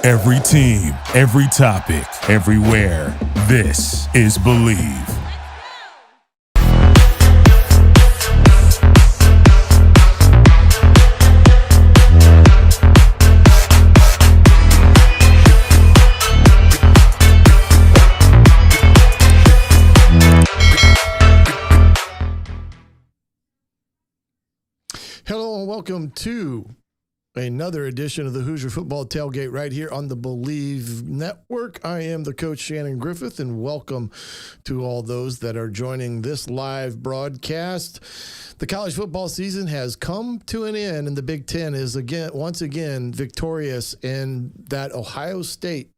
Every team, every topic, everywhere. This is Believe. Hello and welcome to another edition of the Hoosier Football Tailgate right here on the Believe Network. I am the coach Shannon Griffith, and welcome to all those that are joining this live broadcast. The college football season has come to an end, and the Big Ten is once again victorious in that Ohio State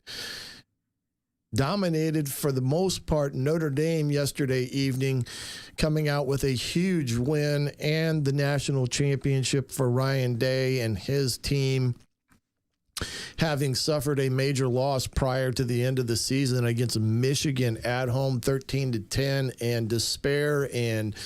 dominated for the most part Notre Dame yesterday evening, coming out with a huge win and the national championship for Ryan Day and his team, having suffered a major loss prior to the end of the season against Michigan at home, 13-10, and despair and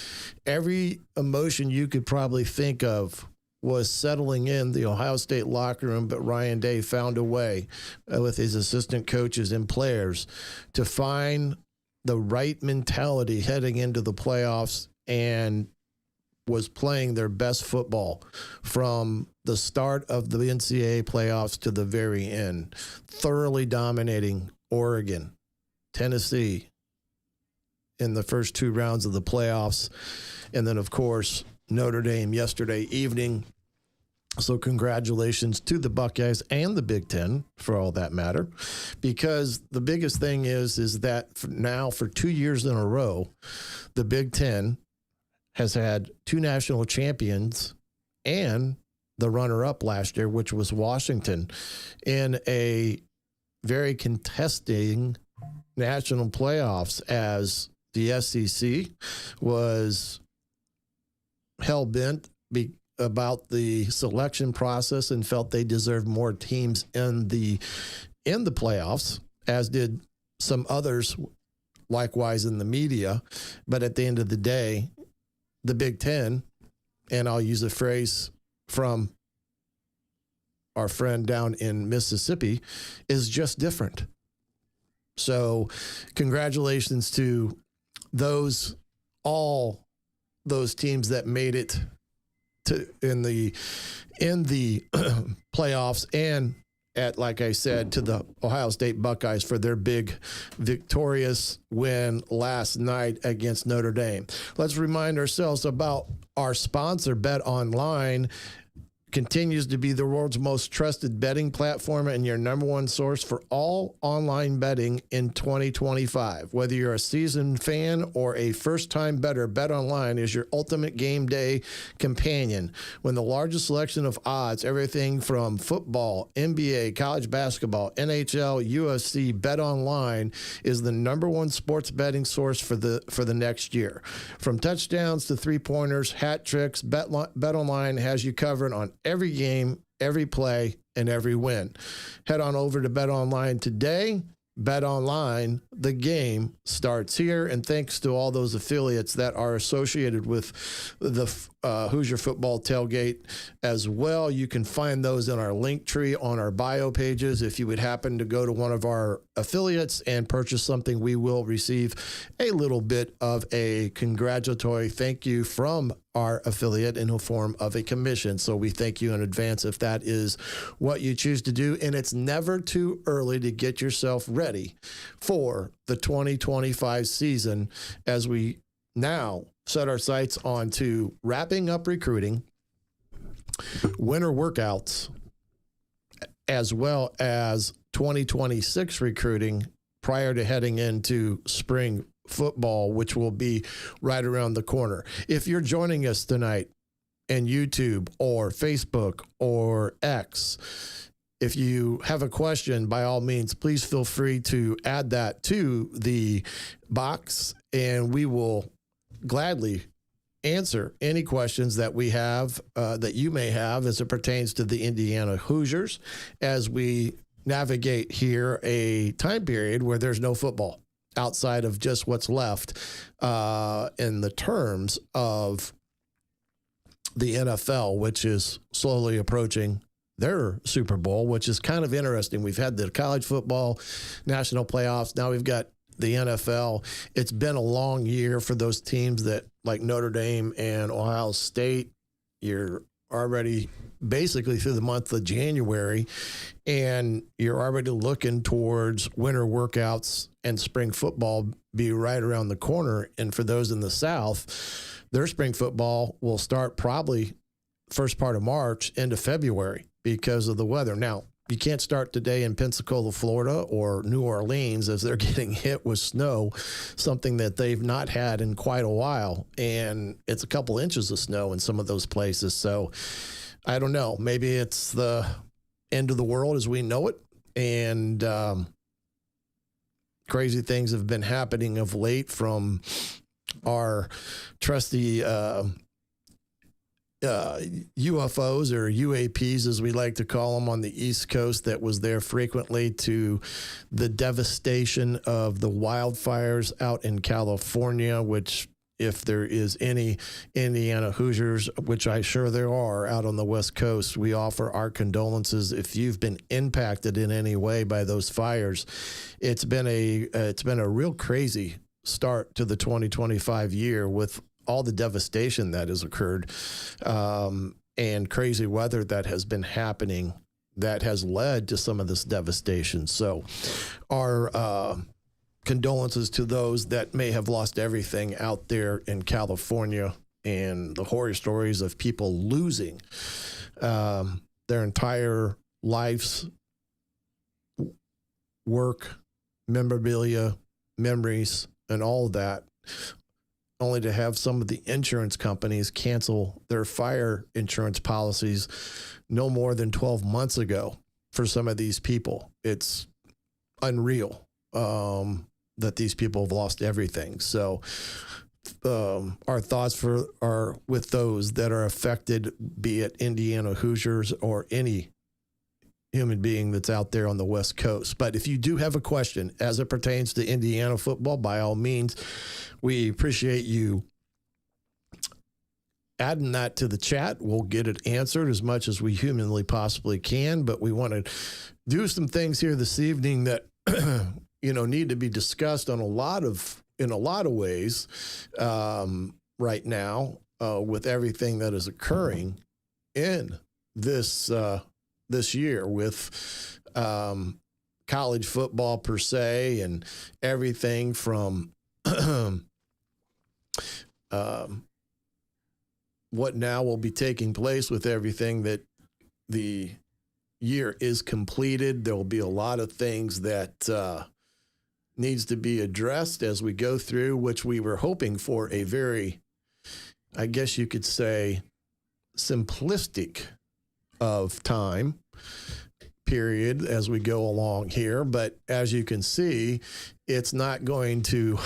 every emotion you could probably think of was settling in the Ohio State locker room, but Ryan Day found a way with his assistant coaches and players to find the right mentality heading into the playoffs and was playing their best football from the start of the NCAA playoffs to the very end, thoroughly dominating Oregon, Tennessee in the first two rounds of the playoffs, and then, of course, Notre Dame yesterday evening. So congratulations to the Buckeyes and the Big Ten, for all that matter, because the biggest thing is that now for 2 years in a row, the Big Ten has had two national champions and the runner-up last year, which was Washington, in a very contesting national playoffs, as the SEC was hell-bent about the selection process and felt they deserved more teams in the playoffs, as did some others likewise in the media. But at the end of the day, the Big Ten, and I'll use a phrase from our friend down in Mississippi, is just different. So congratulations to all those teams that made it in the playoffs, and like I said, to the Ohio State Buckeyes for their big victorious win last night against Notre Dame. Let's remind ourselves about our sponsor, Bet Online. Continues to be the world's most trusted betting platform and your number one source for all online betting in 2025. Whether you're a seasoned fan or a first-time bettor, BetOnline is your ultimate game day companion. When the largest selection of odds, everything from football, NBA, college basketball, NHL, UFC, BetOnline is the number one sports betting source for the next year. From touchdowns to three-pointers, hat tricks, BetOnline has you covered on every game, every play, and every win. Head on over to BetOnline today. BetOnline, the game starts here. And thanks to all those affiliates that are associated with the Hoosier Football Tailgate as well. You can find those in our link tree on our bio pages. If you would happen to go to one of our affiliates and purchase something, we will receive a little bit of a congratulatory thank you from our affiliate in the form of a commission. So we thank you in advance if that is what you choose to do. And it's never too early to get yourself ready for the 2025 season, as we now set our sights on to wrapping up recruiting, winter workouts, as well as 2026 recruiting prior to heading into spring football, which will be right around the corner. If you're joining us tonight in YouTube or Facebook or X, if you have a question, by all means, please feel free to add that to the box, and we will gladly answer any questions that we have, that you may have as it pertains to the Indiana Hoosiers, as we navigate here a time period where there's no football outside of just what's left in the terms of the NFL, which is slowly approaching their Super Bowl, which is kind of interesting. We've had the college football national playoffs. Now we've got the NFL. It's been a long year for those teams that, like Notre Dame and Ohio State, you're already basically through the month of January, and you're already looking towards winter workouts and spring football be right around the corner. And for those in the South, their spring football will start probably first part of March into February because of the weather. Now, you can't start today in Pensacola, Florida, or New Orleans as they're getting hit with snow, something that they've not had in quite a while. And it's a couple inches of snow in some of those places. So I don't know. Maybe it's the end of the world as we know it. And crazy things have been happening of late from our trusty UFOs or UAPs, as we like to call them, on the East Coast that was there frequently, to the devastation of the wildfires out in California, which, if there is any Indiana Hoosiers, which I'm sure there are out on the West Coast, we offer our condolences. If you've been impacted in any way by those fires, it's been a real crazy start to the 2025 year with all the devastation that has occurred, and crazy weather that has been happening that has led to some of this devastation. So our condolences to those that may have lost everything out there in California, and the horror stories of people losing their entire lives, work, memorabilia, memories, and all of that, only to have some of the insurance companies cancel their fire insurance policies no more than 12 months ago for some of these people. It's unreal that these people have lost everything. So our thoughts are with those that are affected, be it Indiana Hoosiers or any human being that's out there on the West Coast. But if you do have a question as it pertains to Indiana football, by all means, we appreciate you adding that to the chat. We'll get it answered as much as we humanly possibly can, but we want to do some things here this evening that need to be discussed in a lot of ways right now with everything that is occurring in this year with college football per se, and everything from what now will be taking place with everything that the year is completed. There will be a lot of things that needs to be addressed as we go through, which we were hoping for a very, I guess you could say, simplistic of time period as we go along here. But as you can see, it's not going to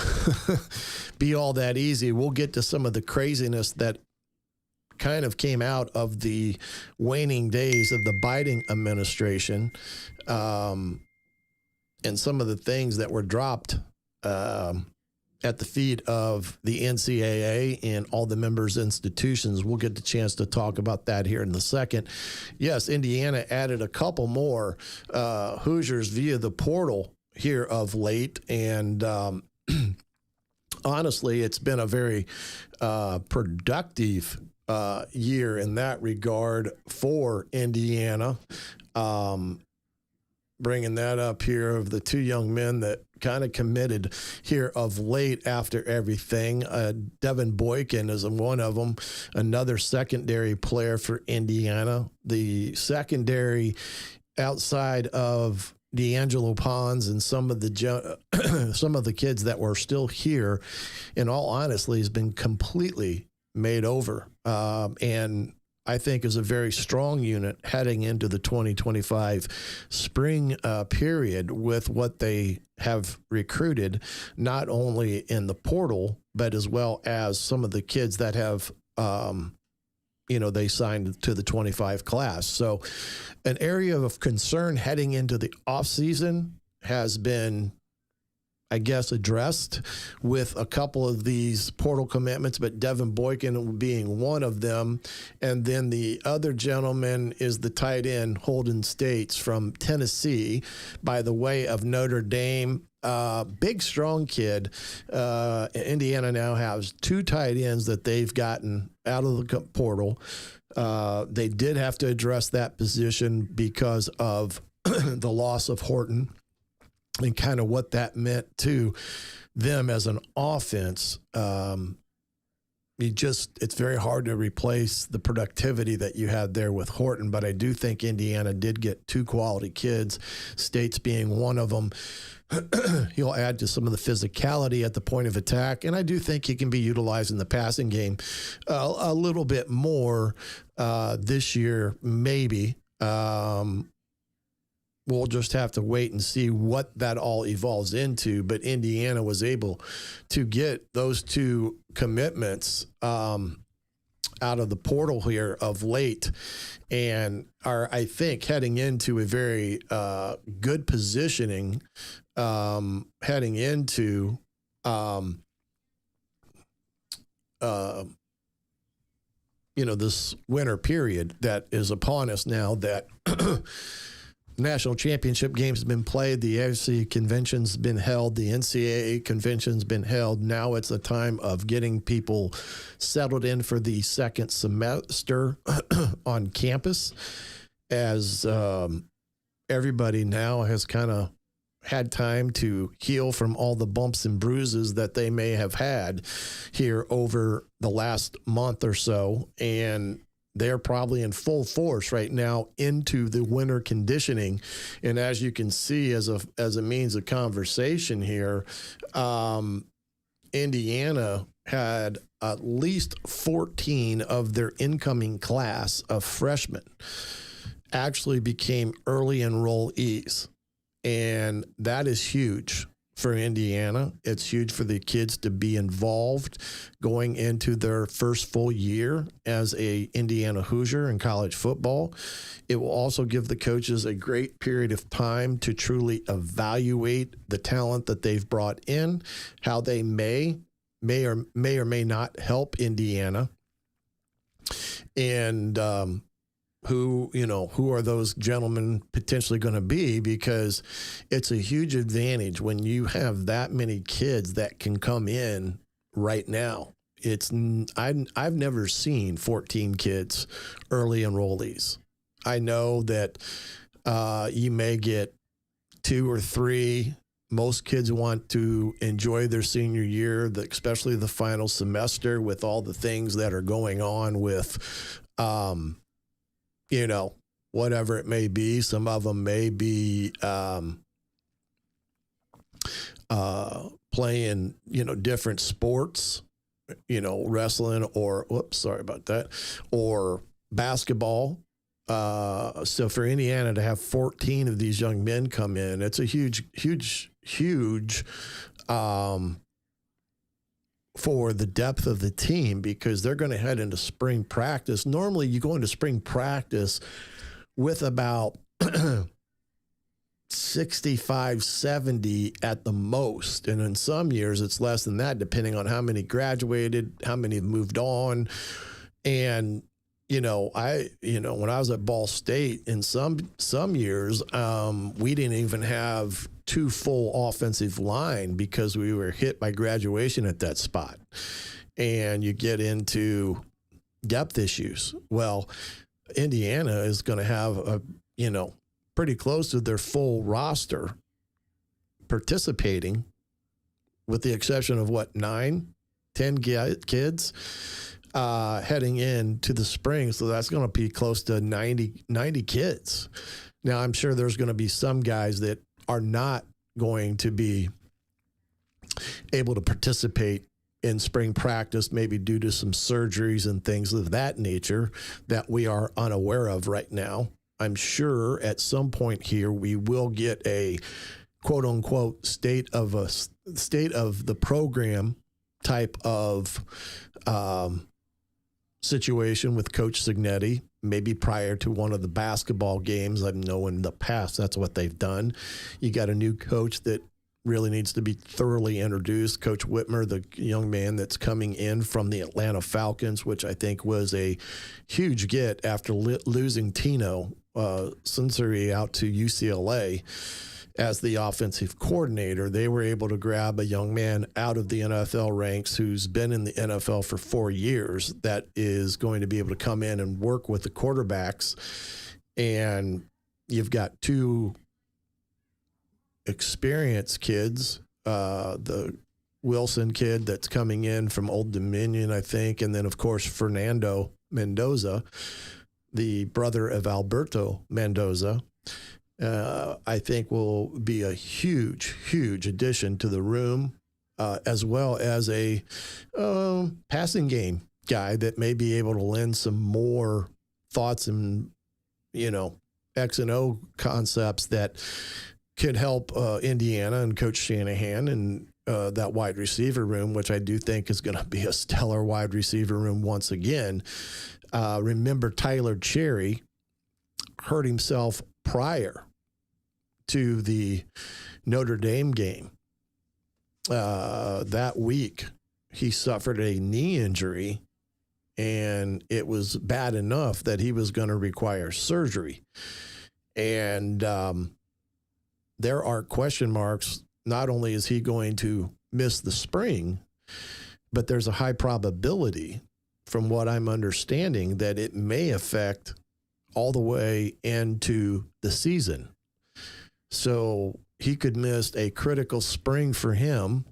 be all that easy. We'll get to some of the craziness that kind of came out of the waning days of the Biden administration, and some of the things that were dropped at the feet of the NCAA and all the members' institutions. We'll get the chance to talk about that here in a second. Yes, Indiana added a couple more Hoosiers via the portal here of late, and honestly, it's been a very productive year in that regard for Indiana. Bringing that up here of the two young men that kind of committed here of late after everything. Devin Boykin is one of them, another secondary player for Indiana. The secondary outside of D'Angelo Pons and some of the kids that were still here, in all honesty, has been completely made over. And I think is a very strong unit heading into the 2025 spring period with what they have recruited, not only in the portal, but as well as some of the kids that have, they signed to the 25 class. So an area of concern heading into the offseason has been I guess, addressed with a couple of these portal commitments, but Devin Boykin being one of them. And then the other gentleman is the tight end, Holden States from Tennessee, by the way of Notre Dame. Big, strong kid. Indiana now has 2 tight ends that they've gotten out of the portal. They did have to address that position because of the loss of Horton and kind of what that meant to them as an offense. It's very hard to replace the productivity that you had there with Horton, but I do think Indiana did get 2 quality kids, States being one of them. He'll add to some of the physicality at the point of attack, and I do think he can be utilized in the passing game a little bit more this year, maybe. We'll just have to wait and see what that all evolves into. But Indiana was able to get those 2 commitments out of the portal here of late, and are, I think, heading into a very good positioning heading into this winter period that is upon us now that national championship games have been played. The AFC convention's been held. The NCAA convention's been held. Now it's a time of getting people settled in for the second semester on campus, as everybody now has kind of had time to heal from all the bumps and bruises that they may have had here over the last month or so. And they're probably in full force right now into the winter conditioning. And as you can see, as a means of conversation here, Indiana had at least 14 of their incoming class of freshmen actually became early enrollees. And that is huge for Indiana. It's huge for the kids to be involved going into their first full year as a Indiana Hoosier in college football. It will also give the coaches a great period of time to truly evaluate the talent that they've brought in, how they may or may not help Indiana, and who are those gentlemen potentially going to be, because it's a huge advantage when you have that many kids that can come in right now. I've never seen 14 kids early enrollees. I know that you may get 2 or 3. Most kids want to enjoy their senior year, especially the final semester, with all the things that are going on with whatever it may be. Some of them may be playing, different sports, wrestling or basketball. So for Indiana to have 14 of these young men come in, it's a huge for the depth of the team, because they're going to head into spring practice. Normally you go into spring practice with about 65, 70 at the most. And in some years it's less than that, depending on how many graduated, how many have moved on. And, when I was at Ball State, in some years, we didn't even have 2 full offensive line because we were hit by graduation at that spot. And you get into depth issues. Well, Indiana is going to have pretty close to their full roster participating, with the exception of 9, 10 kids heading into the spring. So that's going to be close to 90 kids. Now, I'm sure there's going to be some guys that are not going to be able to participate in spring practice, maybe due to some surgeries and things of that nature that we are unaware of right now. I'm sure at some point here we will get a quote unquote state of the program type of situation with Coach Signetti, maybe prior to one of the basketball games. I know in the past that's what they've done. You got a new coach that really needs to be thoroughly introduced. Coach Whitmer, the young man that's coming in from the Atlanta Falcons, which I think was a huge get after losing Tino Sunseri out to UCLA as the offensive coordinator. They were able to grab a young man out of the NFL ranks who's been in the NFL for 4 years that is going to be able to come in and work with the quarterbacks. And you've got two experienced kids, the Wilson kid that's coming in from Old Dominion, I think, and then, of course, Fernando Mendoza, the brother of Alberto Mendoza, I think will be a huge, huge addition to the room, as well as a passing game guy that may be able to lend some more thoughts and, X and O concepts that could help Indiana and Coach Shanahan and that wide receiver room, which I do think is going to be a stellar wide receiver room once again. Remember, Tyler Cherry hurt himself prior to the Notre Dame game. That week, he suffered a knee injury, and it was bad enough that he was going to require surgery. And there are question marks. Not only is he going to miss the spring, but there's a high probability, from what I'm understanding, that it may affect all the way into the season. So he could miss a critical spring for him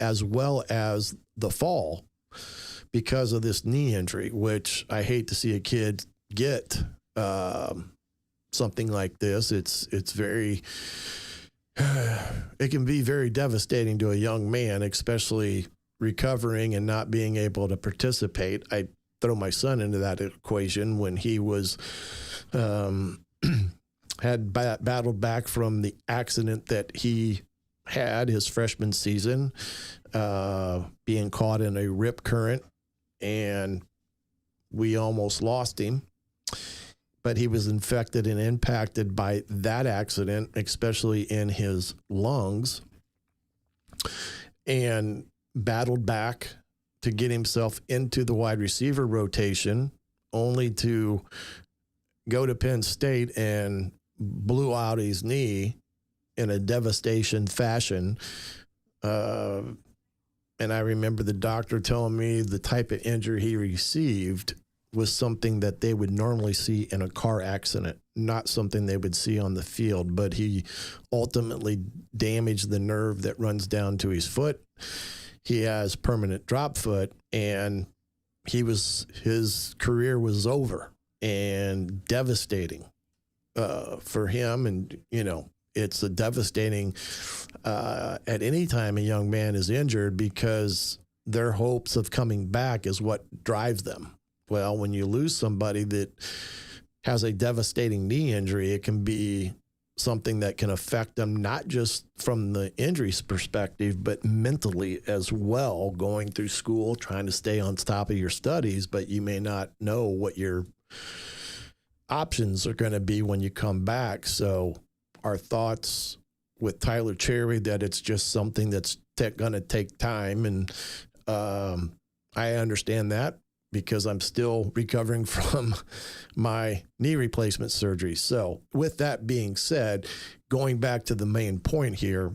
as well as the fall because of this knee injury, which I hate to see a kid get something like this. It's very, it can be very devastating to a young man, especially recovering and not being able to participate. I throw my son into that equation when he was had battled back from the accident that he had his freshman season, being caught in a rip current, and we almost lost him. But he was infected and impacted by that accident, especially in his lungs, and battled back to get himself into the wide receiver rotation, only to go to Penn State and blew out his knee in a devastation fashion. And I remember the doctor telling me the type of injury he received was something that they would normally see in a car accident, not something they would see on the field. But he ultimately damaged the nerve that runs down to his foot. He has permanent drop foot, and his career was over and devastating for him. And, it's a devastating at any time a young man is injured, because their hopes of coming back is what drives them. Well, when you lose somebody that has a devastating knee injury, it can be something that can affect them, not just from the injuries perspective, but mentally as well, going through school, trying to stay on top of your studies, but you may not know what your options are going to be when you come back. So our thoughts with Tyler Cherry, that it's just something that's going to take time. And I understand that, because I'm still recovering from my knee replacement surgery. So with that being said, going back to the main point here,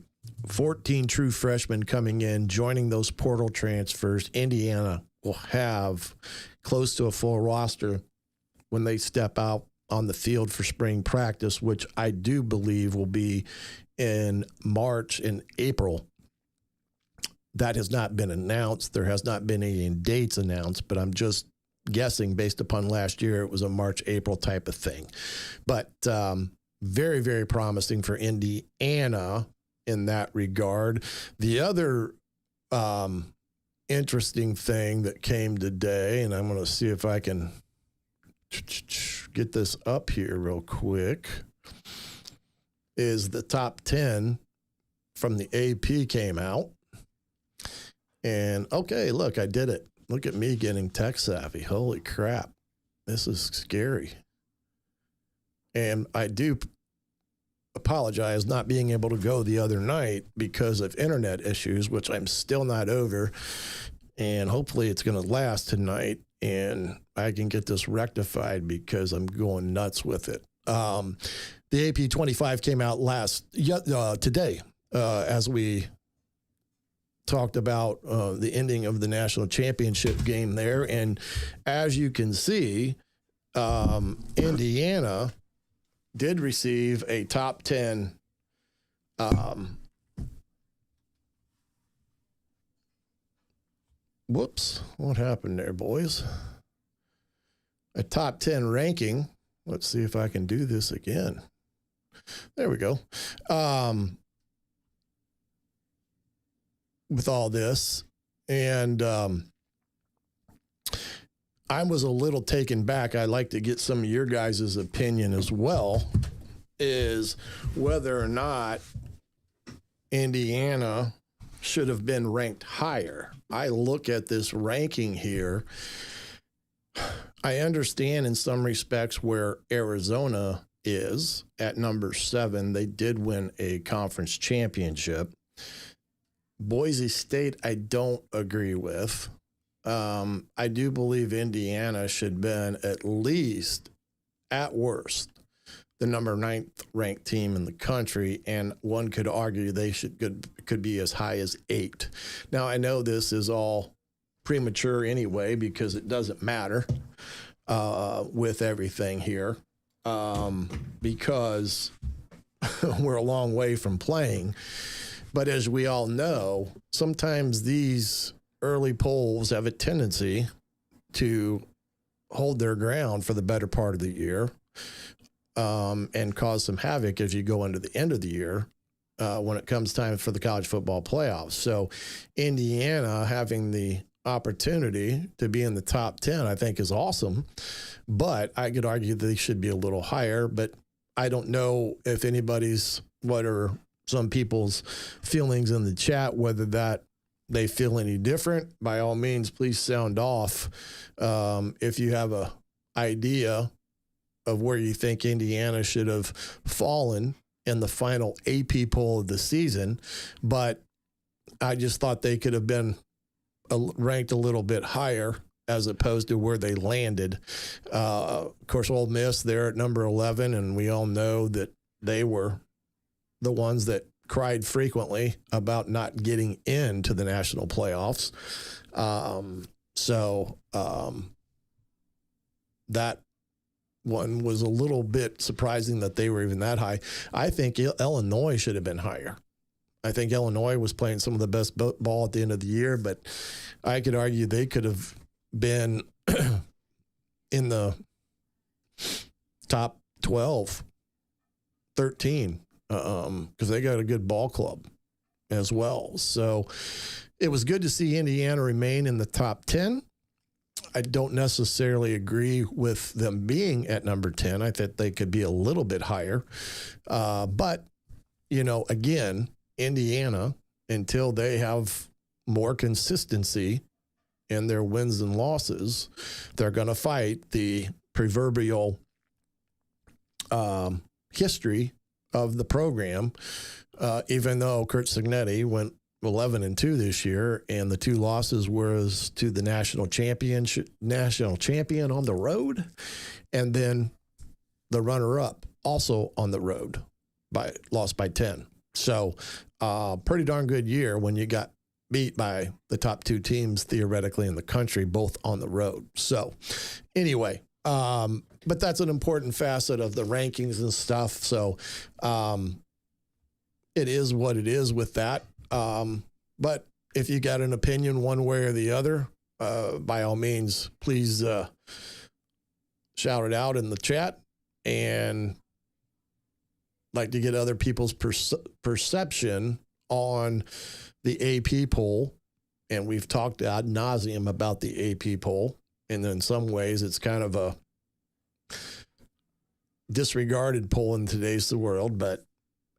14 true freshmen coming in, joining those portal transfers. Indiana will have close to a full roster when they step out on the field for spring practice, which I do believe will be in March and April. That has not been announced. There has not been any dates announced, but I'm just guessing based upon last year, it was a March, April type of thing. But very, very promising for Indiana in that regard. The other interesting thing that came today, and I'm going to see if I can get this up here real quick, is the top 10 from the AP came out. And, okay, look, I did it. Look at me getting tech savvy. Holy crap. This is scary. And I do apologize not being able to go the other night because of internet issues, which I'm still not over. And hopefully it's going to last tonight and I can get this rectified because I'm going nuts with it. The AP 25 came out today as we talked about the ending of the national championship game there. And as you can see, Indiana did receive a top 10 whoops, what happened there, boys? A top 10 ranking. Let's see if I can do this again. There we go. With all this. And I was a little taken back. I'd like to get some of your guys' opinion as well, is whether or not Indiana should have been ranked higher. I look at this ranking here. I understand in some respects where Arizona is at number 7. They did win a conference championship. Boise State, I don't agree with. I do believe Indiana should have been at least, at worst, the number 9th ranked team in the country, and one could argue they could be as high as 8. Now, I know this is all premature anyway because it doesn't matter with everything here because we're a long way from playing. But as we all know, sometimes these early polls have a tendency to hold their ground for the better part of the year and cause some havoc as you go into the end of the year when it comes time for the college football playoffs. So Indiana having the opportunity to be in the top 10, I think, is awesome. But I could argue they should be a little higher. But I don't know if what are some people's feelings in the chat, whether that they feel any different. By all means, please sound off if you have a idea of where you think Indiana should have fallen in the final AP poll of the season. But I just thought they could have been ranked a little bit higher as opposed to where they landed. Of course, Ole Miss, they're at number 11, and we all know that they were the ones that cried frequently about not getting into the national playoffs. That one was a little bit surprising that they were even that high. I think Illinois should have been higher. I think Illinois was playing some of the best ball at the end of the year, but I could argue they could have been in the top 12, 13, because they got a good ball club as well. So it was good to see Indiana remain in the top 10. I don't necessarily agree with them being at number 10. I think they could be a little bit higher. But, again, Indiana, until they have more consistency in their wins and losses, they're going to fight the proverbial history of the program, even though Kurt Cignetti went 11-2 this year, and the 2 losses was to the national champion on the road, and then the runner-up also on the road lost by 10. So pretty darn good year when you got beat by the top 2 teams theoretically in the country, both on the road. So anyway, but that's an important facet of the rankings and stuff. So it is what it is with that. But if you got an opinion one way or the other, by all means, please shout it out in the chat, and like to get other people's perception on the AP poll. And we've talked ad nauseum about the AP poll, and in some ways it's kind of a disregarded poll in today's world, but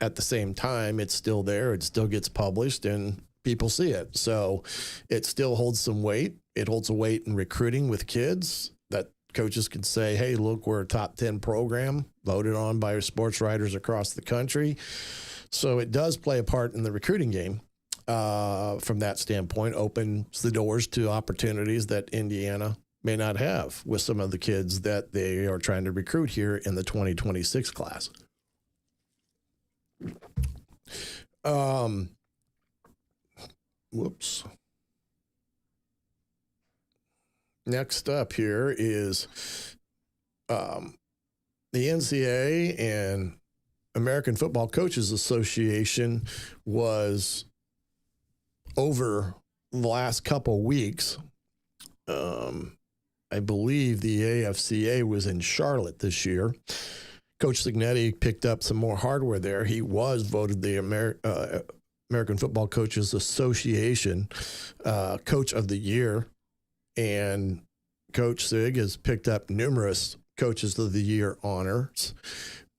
at the same time, it's still there. It still gets published and people see it. So it still holds some weight. It holds a weight in recruiting with kids that coaches can say, hey, look, we're a top 10 program voted on by sports writers across the country. So it does play a part in the recruiting game. From that standpoint, opens the doors to opportunities that Indiana may not have with some of the kids that they are trying to recruit here in the 2026 class. Whoops. Next up here is the NCAA and American Football Coaches Association was over the last couple weeks. I believe the AFCA was in Charlotte this year. Coach Signetti picked up some more hardware there. He was voted the American Football Coaches Association Coach of the Year. And Coach Sig has picked up numerous Coaches of the Year honors.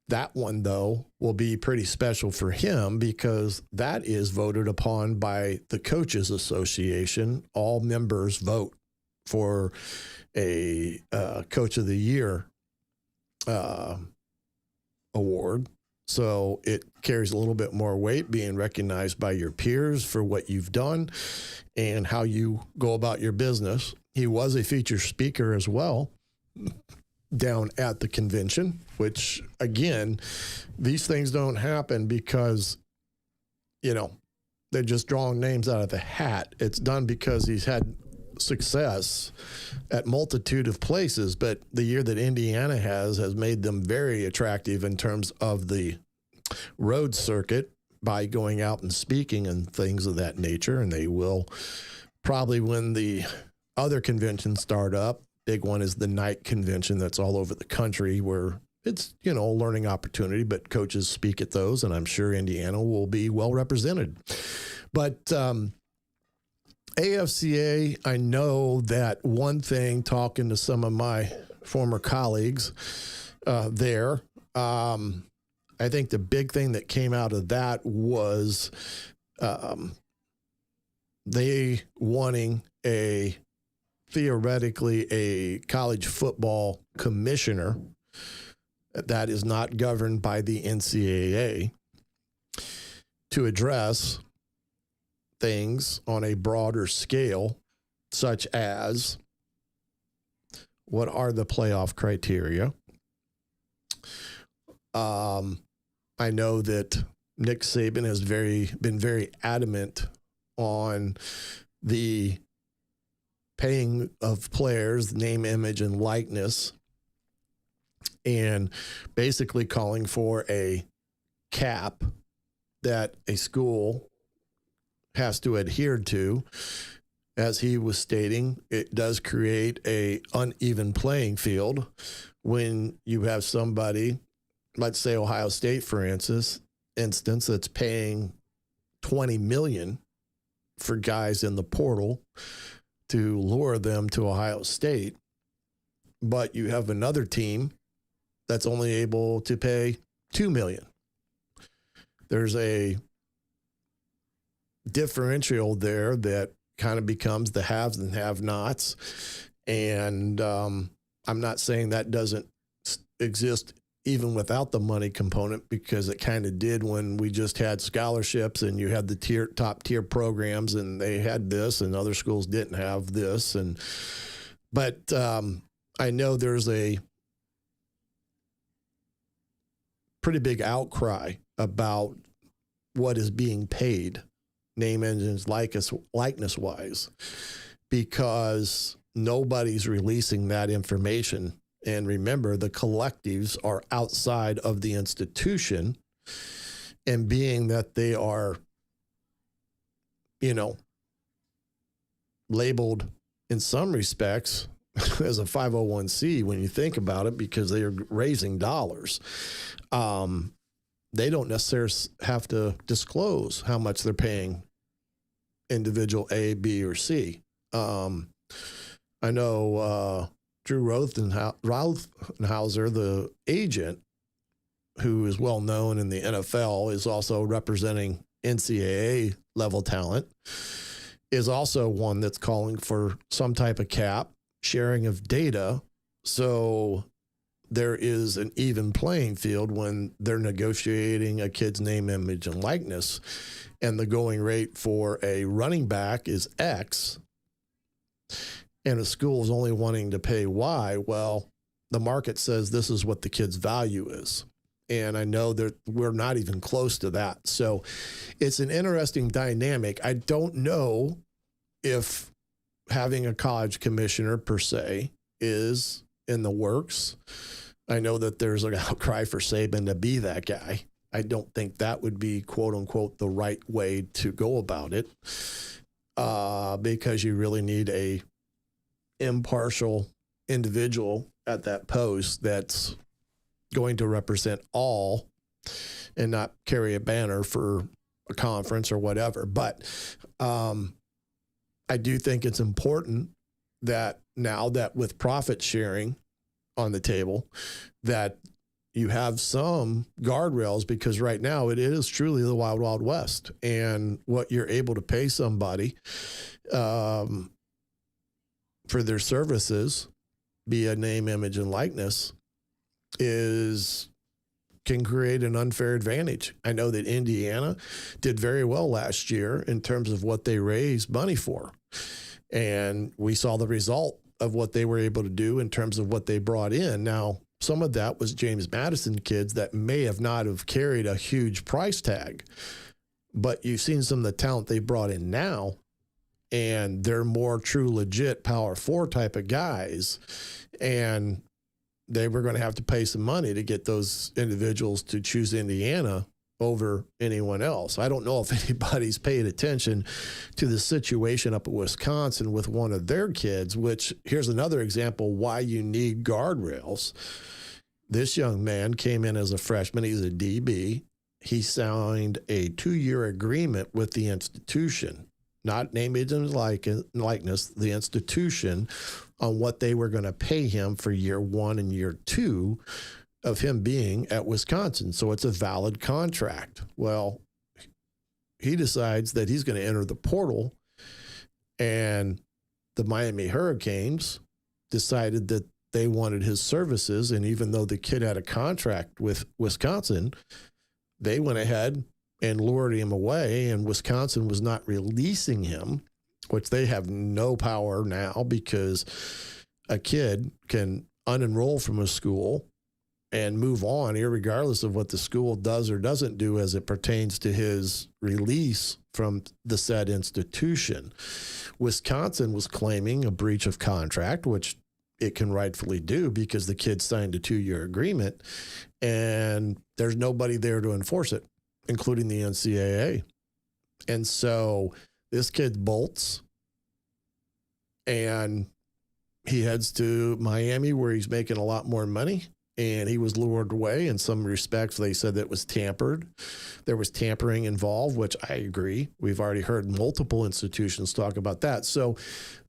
That one, though, will be pretty special for him because that is voted upon by the Coaches Association. All members vote for a Coach of the Year award. So it carries a little bit more weight being recognized by your peers for what you've done and how you go about your business. He was a featured speaker as well down at the convention, which, again, these things don't happen because, they're just drawing names out of the hat. It's done because he's had success at multitude of places, but the year that Indiana has made them very attractive in terms of the road circuit by going out and speaking and things of that nature. And they will probably, when the other conventions start up, big one is the night convention that's all over the country where it's, a learning opportunity, but coaches speak at those, and I'm sure Indiana will be well represented. But AFCA, I know that one thing, talking to some of my former colleagues there, I think the big thing that came out of that was they wanting theoretically a college football commissioner that is not governed by the NCAA to address things on a broader scale, such as what are the playoff criteria. I know that Nick Saban has been very adamant on the paying of players, name, image, and likeness, and basically calling for a cap that a school has to adhere to. As he was stating, it does create a uneven playing field when you have somebody, let's say Ohio State, for instance, that's paying $20 million for guys in the portal to lure them to Ohio State, but you have another team that's only able to pay $2 million. There's a differential there that kind of becomes the haves and have-nots, and I'm not saying that doesn't exist even without the money component, because it kind of did when we just had scholarships and you had the top tier programs and they had this and other schools didn't have this. But I know there's a pretty big outcry about what is being paid, name engines, likeness wise, because nobody's releasing that information. And remember, the collectives are outside of the institution, and being that they are, labeled in some respects as a 501c when you think about it, because they are raising dollars. They don't necessarily have to disclose how much they're paying individual A, B, or C. I know Drew Rothenhauser, the agent, who is well known in the NFL, is also representing NCAA level talent, is also one that's calling for some type of cap, sharing of data So there is an even playing field when they're negotiating a kid's name, image, and likeness, and the going rate for a running back is X, and a school is only wanting to pay Y. Well, the market says this is what the kid's value is. And I know that we're not even close to that. So it's an interesting dynamic. I don't know if having a college commissioner per se is in the works. I know that there's an outcry for Saban to be that guy. I don't think that would be, quote unquote, the right way to go about it, because you really need a impartial individual at that post that's going to represent all and not carry a banner for a conference or whatever. But I do think it's important that now that with profit sharing on the table, that you have some guardrails, because right now it is truly the wild, wild west. And what you're able to pay somebody for their services, be a name, image, and likeness, can create an unfair advantage. I know that Indiana did very well last year in terms of what they raised money for. And we saw the result of what they were able to do in terms of what they brought in. Now, some of that was James Madison kids that may have not have carried a huge price tag, but you've seen some of the talent they brought in now, and they're more true, legit Power 4 type of guys. And they were going to have to pay some money to get those individuals to choose Indiana over anyone else. I don't know if anybody's paid attention to the situation up at Wisconsin with one of their kids, which here's another example why you need guardrails. This young man came in as a freshman. He's a DB. He signed a 2-year agreement with the institution, not name, image, and likeness, the institution, on what they were going to pay him for year 1 and year 2 of him being at Wisconsin. So it's a valid contract. Well, he decides that he's going to enter the portal, and the Miami Hurricanes decided that they wanted his services. And even though the kid had a contract with Wisconsin, they went ahead and lured him away, and Wisconsin was not releasing him, which they have no power now, because a kid can unenroll from a school and move on irregardless of what the school does or doesn't do as it pertains to his release from the said institution. Wisconsin was claiming a breach of contract, which it can rightfully do because the kid signed a 2-year agreement, and there's nobody there to enforce it, including the NCAA. And so this kid bolts, and he heads to Miami, where he's making a lot more money, and he was lured away. In some respects, they said that it was tampered. There was tampering involved, which I agree. We've already heard multiple institutions talk about that. So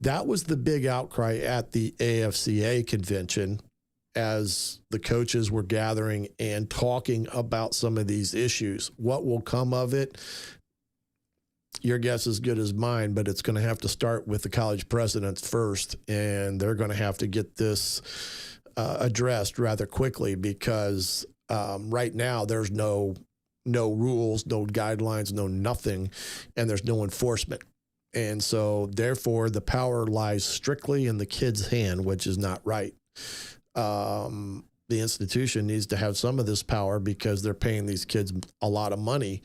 that was the big outcry at the AFCA convention as the coaches were gathering and talking about some of these issues. What will come of it? Your guess is as good as mine, but it's going to have to start with the college presidents first, and they're going to have to get this addressed rather quickly, because right now there's no rules, no guidelines, no nothing, and there's no enforcement. And so therefore the power lies strictly in the kid's hand, which is not right. The institution needs to have some of this power because they're paying these kids a lot of money.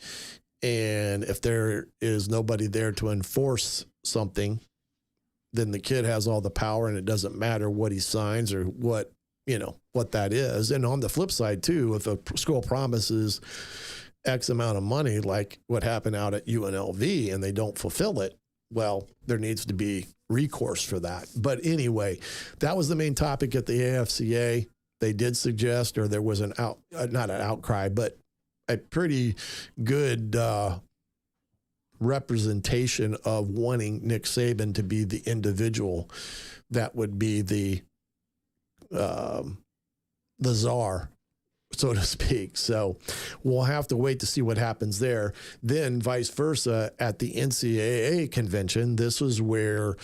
And if there is nobody there to enforce something, then the kid has all the power, and it doesn't matter what he signs or what that is. And on the flip side too, if a school promises X amount of money, like what happened out at UNLV, and they don't fulfill it, well, there needs to be recourse for that. But anyway, that was the main topic at the AFCA. They did suggest, or there was not an outcry, but a pretty good representation of wanting Nick Saban to be the individual that would be the czar, so to speak. So we'll have to wait to see what happens there. Then vice versa at the NCAA convention, this is where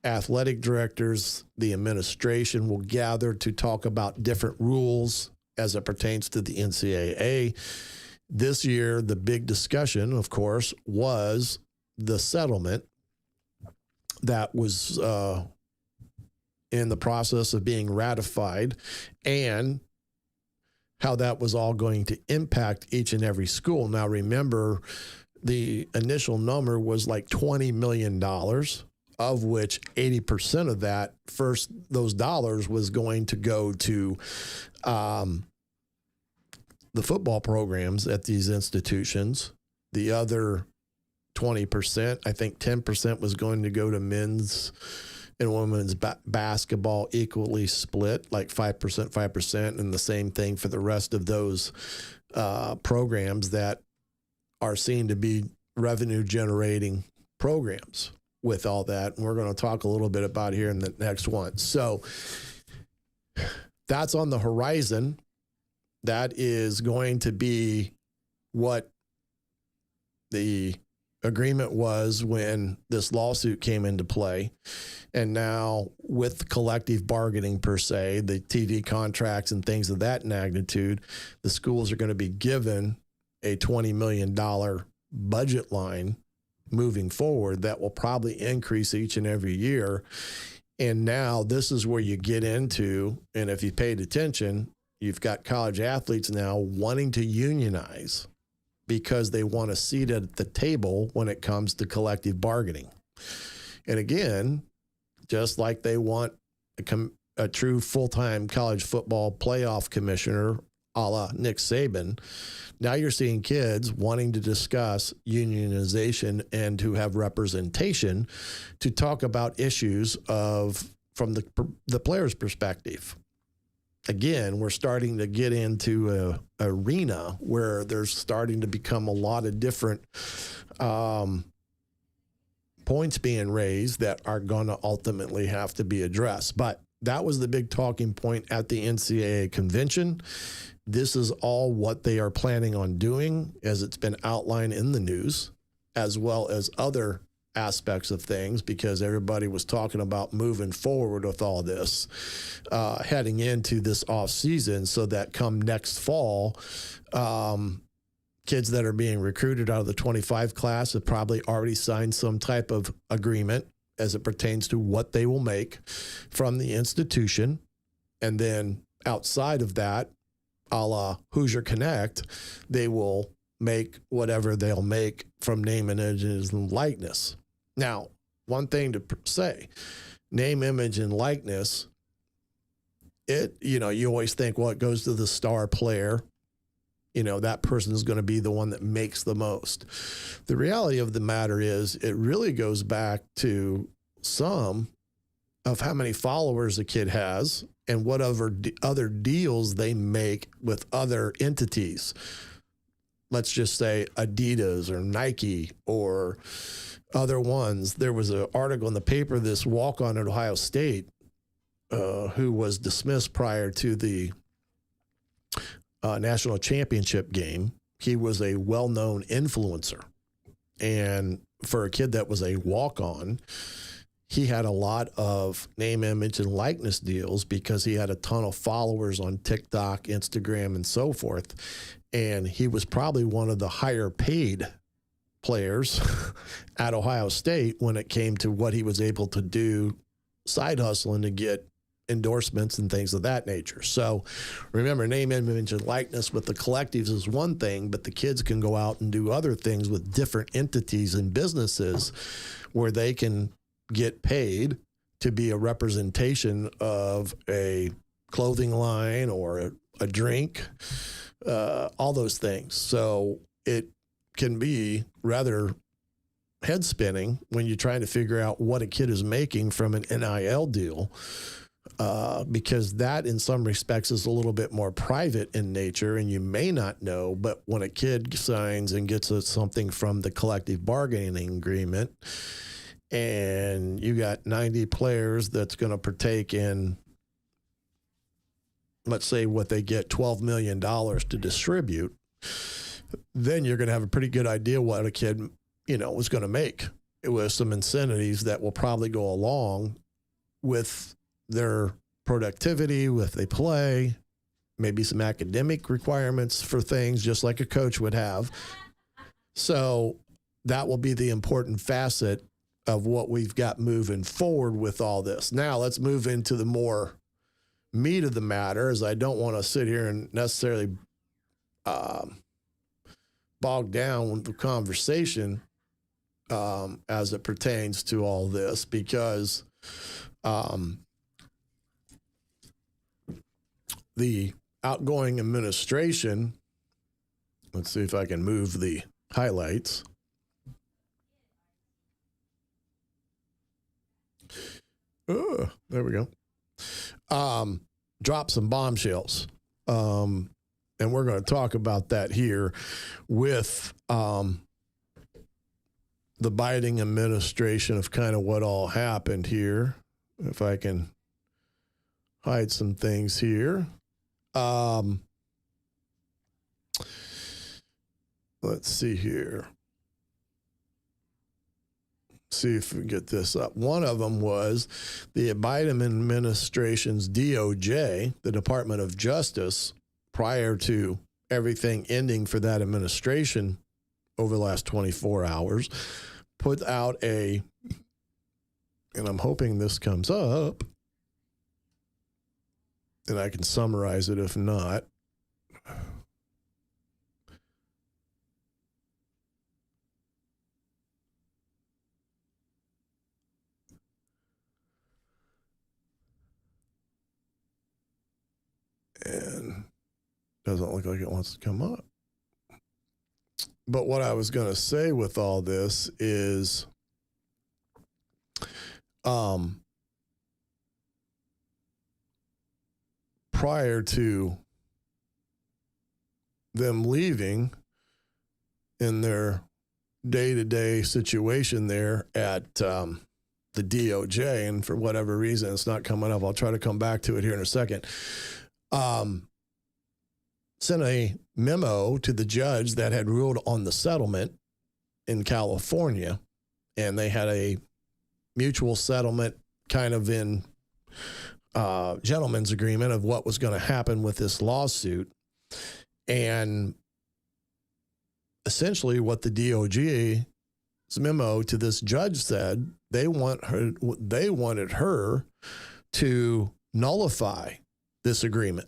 athletic directors, the administration will gather to talk about different rules as it pertains to the NCAA. This year, the big discussion, of course, was the settlement that was in the process of being ratified, and how that was all going to impact each and every school. Now, remember, the initial number was like $20 million, of which 80% of that those dollars was going to go to the football programs at these institutions. The other 20%, I think 10% was going to go to men's and women's basketball, equally split, like 5%, 5%, and the same thing for the rest of those programs that are seen to be revenue-generating programs with all that. And we're going to talk a little bit about here in the next one. So that's on the horizon. That is going to be what the agreement was when this lawsuit came into play. And now with collective bargaining per se, the TV contracts and things of that magnitude, the schools are going to be given a $20 million budget line moving forward that will probably increase each and every year. And now this is where you get into, and if you paid attention, you've got college athletes now wanting to unionize because they want a seat at the table when it comes to collective bargaining. And again, just like they want a true full-time college football playoff commissioner a la Nick Saban, now you're seeing kids wanting to discuss unionization and to have representation to talk about issues from the player's perspective. Again, we're starting to get into an arena where there's starting to become a lot of different points being raised that are going to ultimately have to be addressed. But that was the big talking point at the NCAA convention. This is all what they are planning on doing, as it's been outlined in the news, as well as other aspects of things, because everybody was talking about moving forward with all this, heading into this off season, so that come next fall, kids that are being recruited out of the 25 class have probably already signed some type of agreement as it pertains to what they will make from the institution. And then outside of that, a la Hoosier Connect, they will make whatever they'll make from name, image, and likeness. Now, one thing to say, name, image, and likeness, you always think, well, it goes to the star player. That person is going to be the one that makes the most. The reality of the matter is it really goes back to some of how many followers a kid has and whatever other deals they make with other entities. Let's just say Adidas or Nike or other ones. There was an article in the paper, this walk-on at Ohio State, who was dismissed prior to the national championship game. He was a well-known influencer. And for a kid that was a walk-on, he had a lot of name, image, and likeness deals because he had a ton of followers on TikTok, Instagram, and so forth. And he was probably one of the higher paid players at Ohio State when it came to what he was able to do side hustling to get endorsements and things of that nature. So remember, name, image, and likeness with the collectives is one thing, but the kids can go out and do other things with different entities and businesses where they can get paid to be a representation of a clothing line or a drink, all those things. So it can be rather head spinning when you're trying to figure out what a kid is making from an NIL deal, because that in some respects is a little bit more private in nature and you may not know. But when a kid signs and gets something from the collective bargaining agreement and you got 90 players that's going to partake in let's say what they get, $12 million to distribute, then you're going to have a pretty good idea what a kid, was going to make. It was some incentives that will probably go along with their productivity, with they play, maybe some academic requirements for things, just like a coach would have. So that will be the important facet of what we've got moving forward with all this. Now let's move into the more meat of the matter, as I don't want to sit here and necessarily bog down with the conversation as it pertains to all this, because the outgoing administration, let's see if I can move the highlights. Oh, there we go. Drop some bombshells. And we're going to talk about that here with the Biden administration, of kind of what all happened here. If I can hide some things here. Let's see here. See if we can get this up. One of them was the Biden administration's DOJ, the Department of Justice, prior to everything ending for that administration over the last 24 hours, put out and I'm hoping this comes up, and I can summarize it if not. And doesn't look like it wants to come up. But what I was going to say with all this is prior to them leaving in their day-to-day situation there at the DOJ, and for whatever reason it's not coming up, I'll try to come back to it here in a second, sent a memo to the judge that had ruled on the settlement in California, and they had a mutual settlement kind of in gentleman's agreement of what was going to happen with this lawsuit. And essentially what the DOJ's memo to this judge said, they wanted her to nullify this agreement.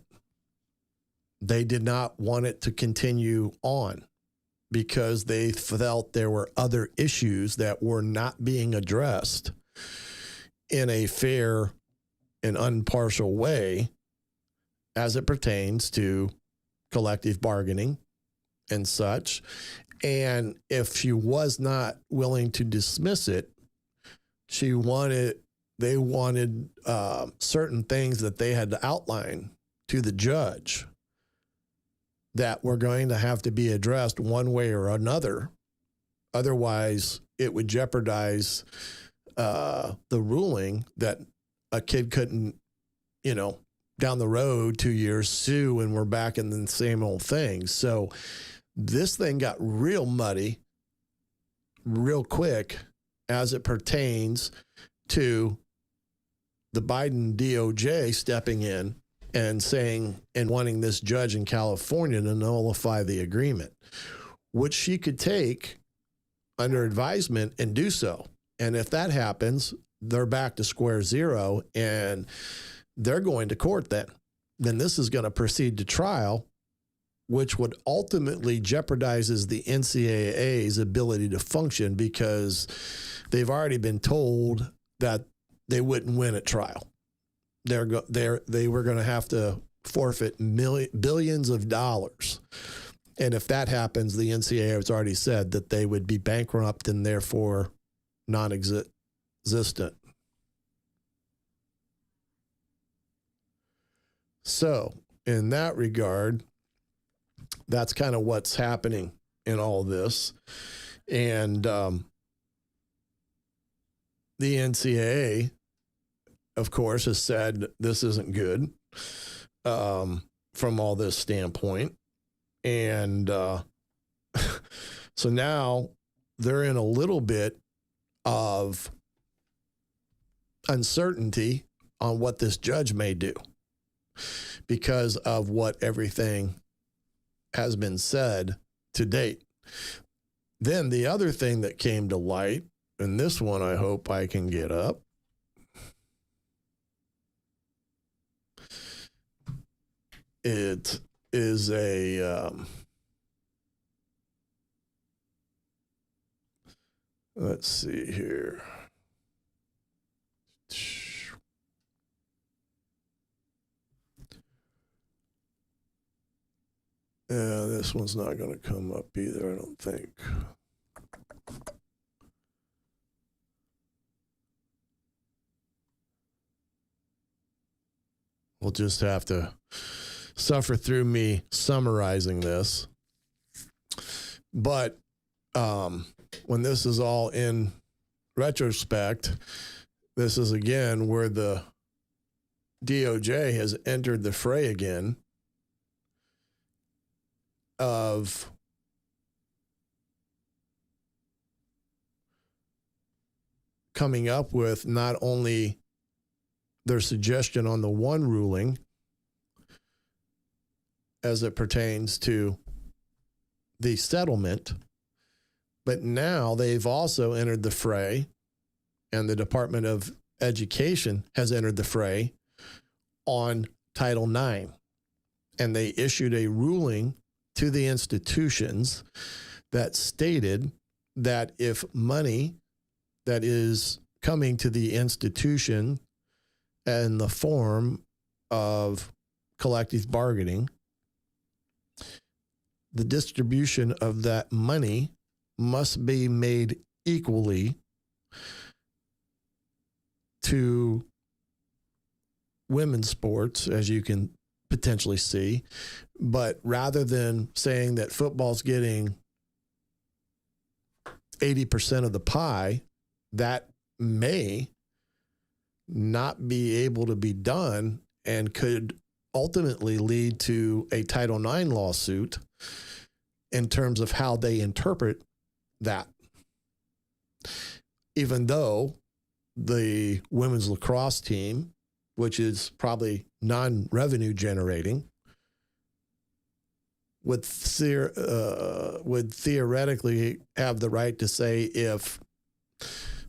They did not want it to continue on because they felt there were other issues that were not being addressed in a fair and impartial way as it pertains to collective bargaining and such. And if she was not willing to dismiss it, they wanted certain things that they had to outline to the judge that were going to have to be addressed one way or another. Otherwise, it would jeopardize the ruling that a kid couldn't, down the road 2 years sue, and we're back in the same old thing. So this thing got real muddy real quick as it pertains to the Biden DOJ stepping in and saying and wanting this judge in California to nullify the agreement, which she could take under advisement and do so. And if that happens, they're back to square zero and they're going to court then. Then this is going to proceed to trial, which would ultimately jeopardizes the NCAA's ability to function because they've already been told that they wouldn't win at trial. They were going to have to forfeit billions of dollars. And if that happens, the NCAA has already said that they would be bankrupt and therefore non-existent. So in that regard, that's kind of what's happening in all this. And the NCAA, of course, has said this isn't good. from all this standpoint. And so now they're in a little bit of uncertainty on what this judge may do because of what everything has been said to date. Then the other thing that came to light, and this one I hope I can get up. It is a, let's see here. Yeah, this one's not going to come up either, I don't think. We'll just have to suffer through me summarizing this. But when this is all in retrospect, this is again where the DOJ has entered the fray again of coming up with not only their suggestion on the one ruling as it pertains to the settlement, but now they've also entered the fray, and the Department of Education has entered the fray on Title IX. And they issued a ruling to the institutions that stated that if money that is coming to the institution in the form of collective bargaining, the distribution of that money must be made equally to women's sports, as you can potentially see. But rather than saying that football's getting 80% of the pie, that may not be able to be done and could ultimately lead to a Title IX lawsuit in terms of how they interpret that. Even though the women's lacrosse team, which is probably non-revenue generating, would theoretically have the right to say if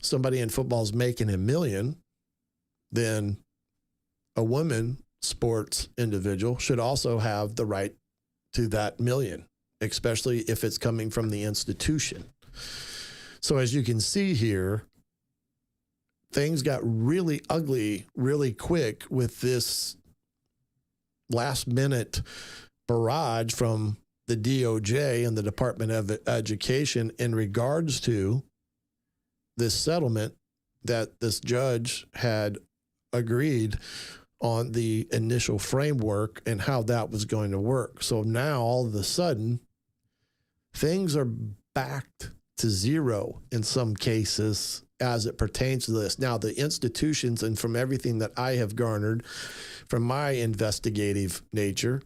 somebody in football is making $1 million, then a women sports individual should also have the right to that $1 million, especially if it's coming from the institution. So as you can see here, things got really ugly really quick with this last minute barrage from the DOJ and the Department of Education in regards to this settlement that this judge had agreed on the initial framework and how that was going to work. So now all of a sudden, things are backed to zero in some cases as it pertains to this. Now, the institutions, and from everything that I have garnered from my investigative nature,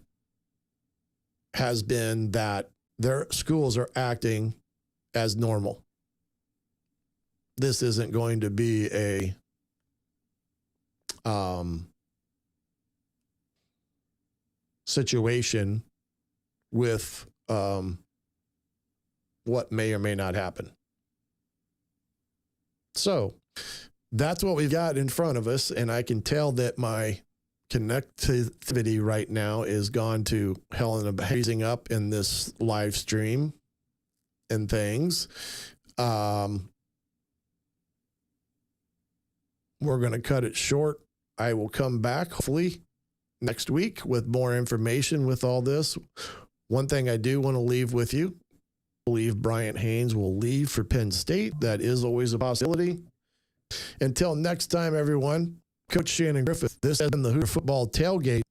has been that their schools are acting as normal. This isn't going to be a situation with what may or may not happen. So that's what we've got in front of us, and I can tell that my connectivity right now is gone to hell and hazing up in this live stream and things. We're going to cut it short. I will come back hopefully next week with more information with all this. One thing I do want to leave with you, I believe Bryant Haynes will leave for Penn State. That is always a possibility. Until next time, everyone, Coach Shannon Griffith, this has been the Hoosier Football Tailgate.